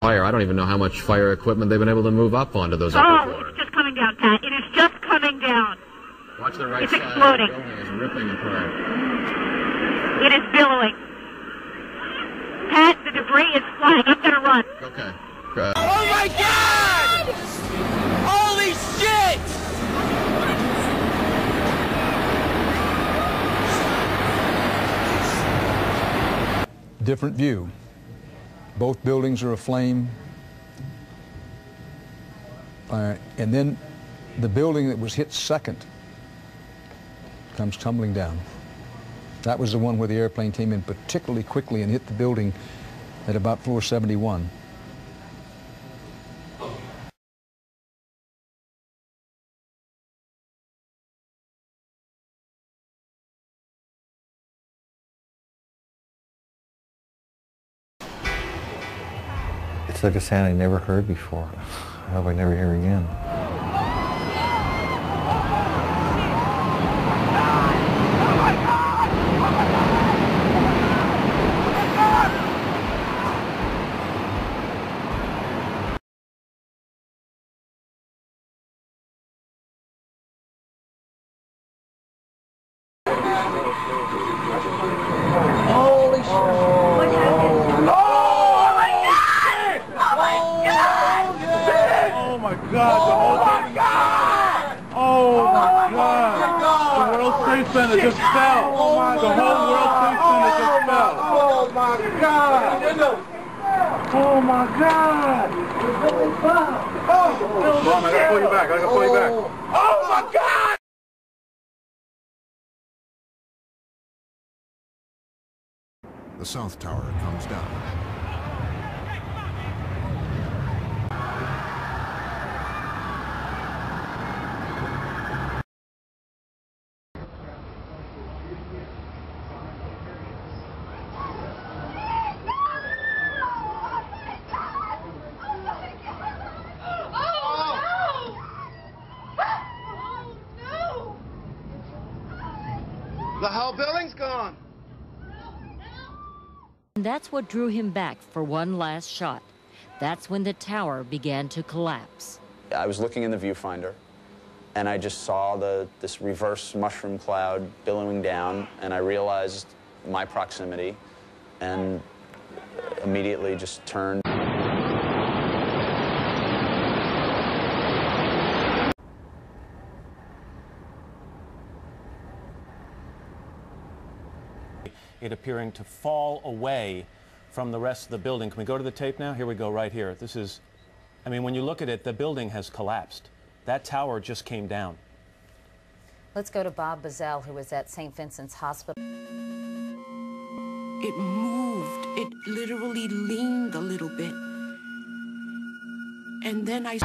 fire. I don't even know how much fire equipment they've been able to move up onto those upper floors. It's just coming down, Pat. It is just coming down. Watch the right it's side. Exploding. The building is ripping apart. It is billowing. Pat, the debris is flying. I'm going to run. Okay. Oh my God! Holy shit! Different view. Both buildings are aflame. And then the building that was hit second comes tumbling down. That was the one where the airplane came in particularly quickly and hit the building at about floor 71. It's like a sound I never heard before. I hope I never hear again. Holy shit! What happened? Oh my God! Oh my God! Oh my God! Oh my God! Oh my God! The World Trade Center just fell. The whole World Trade Center just fell. Oh my God! Oh my God! Oh, Mom, I gotta pull you back. I gotta pull you back. Oh my God! The South Tower comes down. The whole building's gone. And that's what drew him back for one last shot. That's when the tower began to collapse. I was looking in the viewfinder, and I just saw this reverse mushroom cloud billowing down, and I realized my proximity, and immediately just turned. It appearing to fall away from the rest of the building. Can we go to the tape now? Here we go, right here. This is, I mean, when you look at it, the building has collapsed. That tower just came down. Let's go to Bob Bazell, who was at St. Vincent's Hospital. It moved. It literally leaned a little bit. And then I...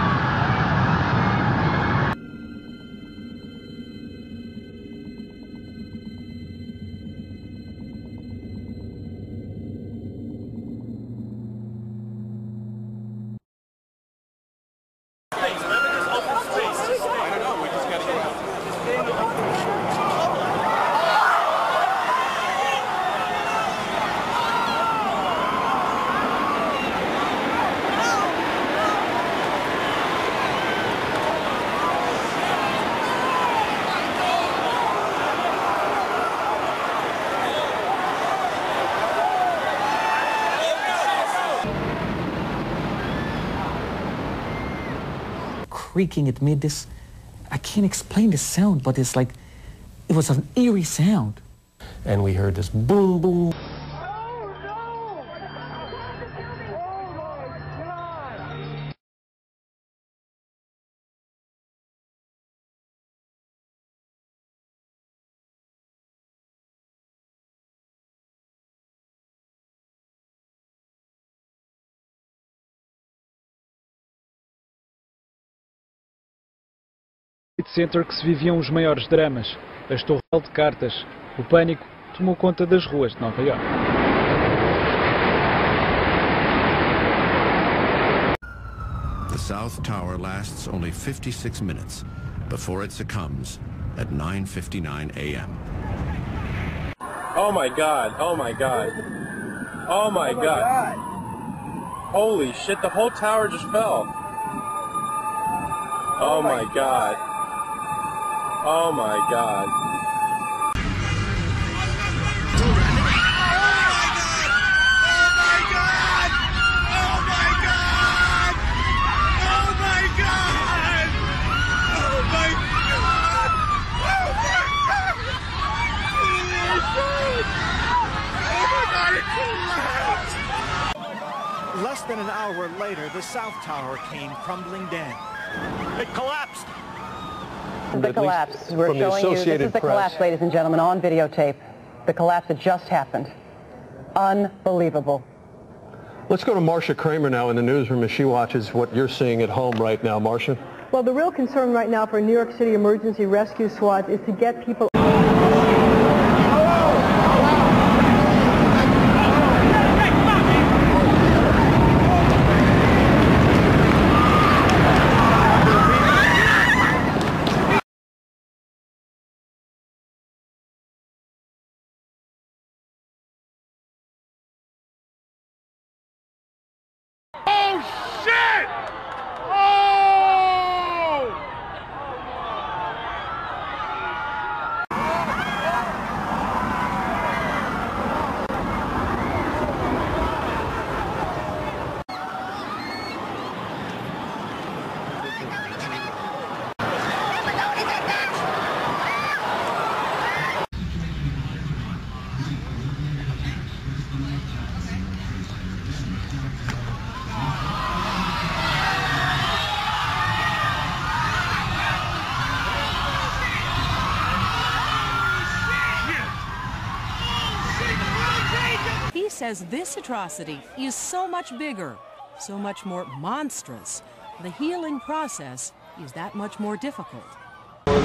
Creaking, it made this, I can't explain the sound, but it's like, it was an eerie sound. And we heard this boom, boom. Center que se viviam os maiores dramas, as torres de cartas, o pânico tomou conta das ruas de Nova York. The South Tower lasts only 56 minutes before it succumbs at 9:59 a.m. Oh my God! Oh my God! Oh my God! Holy shit, the whole tower just fell. Oh my god. Oh my god. Less than an hour later, the South Tower came crumbling down. It collapsed. This is the collapse. We're showing you, this is the collapse, ladies and gentlemen, on videotape. The collapse that just happened. Unbelievable. Let's go to Marcia Kramer now in the newsroom as she watches what you're seeing at home right now. Marcia? Well, the real concern right now for New York City Emergency Rescue Squad is to get people... Oh shit! Oh! He says this atrocity is so much bigger, so much more monstrous. The healing process is that much more difficult. Mira,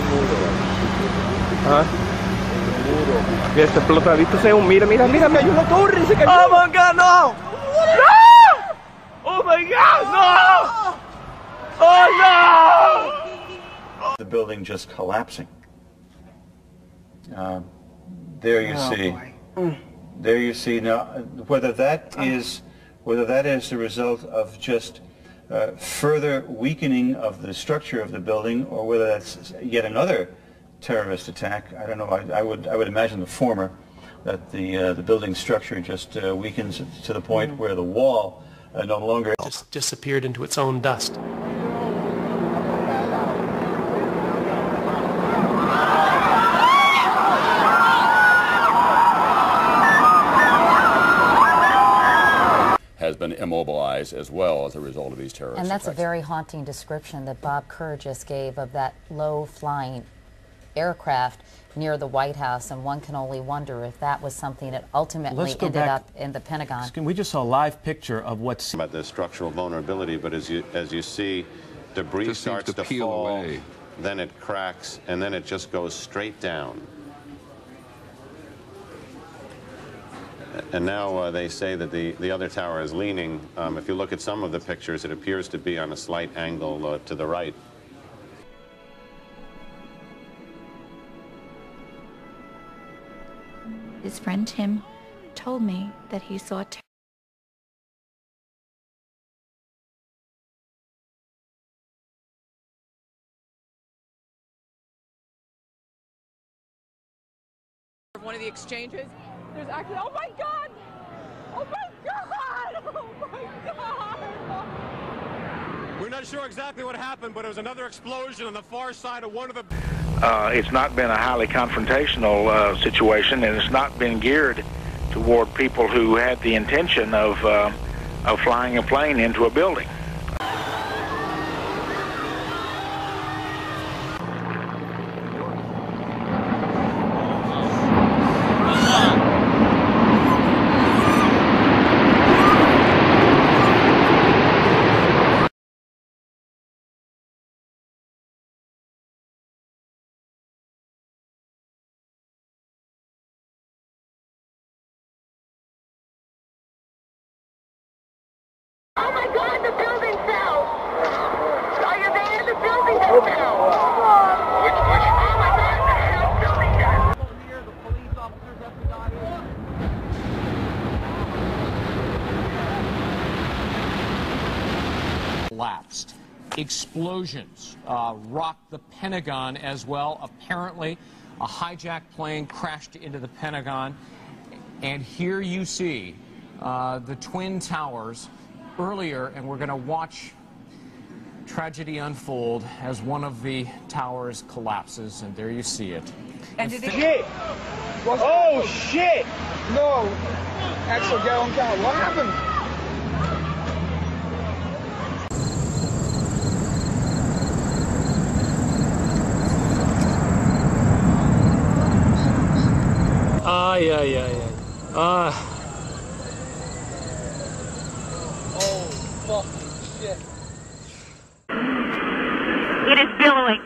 está explotadito, mira, mira, mira, me cayó una torre, se cayó. Oh my god, no! No! Oh my god, no! Oh no! The building just collapsing. There you see. There you see now whether that is the result of just further weakening of the structure of the building, or whether that's yet another terrorist attack. I don't know. I would imagine the former, that the building structure just weakens to the point where the wall no longer just disappeared into its own dust. Has been immobilized as well as a result of these terrorist And that's attacks. a very haunting description that Bob Kerr just gave of that low-flying aircraft near the White House, and one can only wonder if that was something that ultimately ended up in the Pentagon. We just saw a live picture of what's about the structural vulnerability, but as you see, debris starts to peel fall, away. then it cracks, and then it just goes straight down. And now they say that the other tower is leaning. If you look at some of the pictures, it appears to be on a slight angle to the right. His friend Tim told me that he saw one of the exchanges. There's actually, oh my god! Oh my god! Oh my god! We're not sure exactly what happened, but it was another explosion on the far side of one of the... It's not been a highly confrontational situation, and it's not been geared toward people who had the intention of flying a plane into a building. Oh my god, the building explosions rocked the Pentagon as well. Apparently, a hijacked plane crashed into the Pentagon. And here you see the Twin Towers earlier, and we're going to watch tragedy unfold as one of the towers collapses, and there you see it. And did it shit? Oh shit! No, Axel Gallon count. What happened? Oh fucking shit! It is billowing.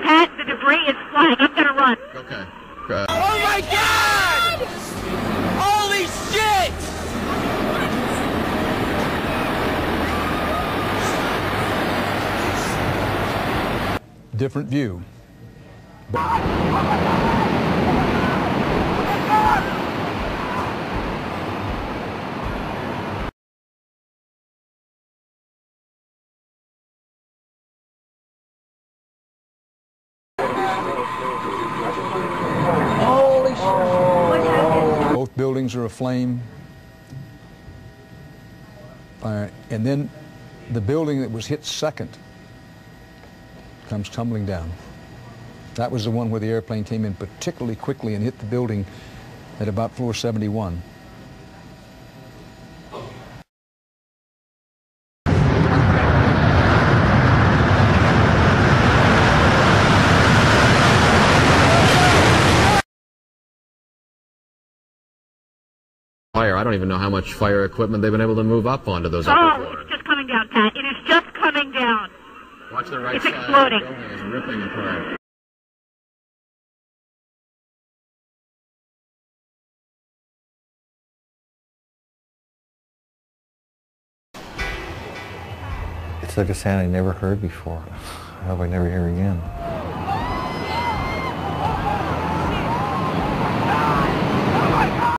Pat, the debris is flying. I'm gonna run. Okay. Oh my God! Holy shit! Different view. Holy shit! What happened? Both buildings are aflame. And then the building that was hit second comes tumbling down. That was the one where the airplane came in particularly quickly and hit the building at about floor 71. Fire. I don't even know how much fire equipment they've been able to move up onto those upper floors. It's just coming down, Pat. It is just coming down. Watch the right It's side. exploding. The building is ripping apart. It's like a sound I never heard before. I hope I never hear again.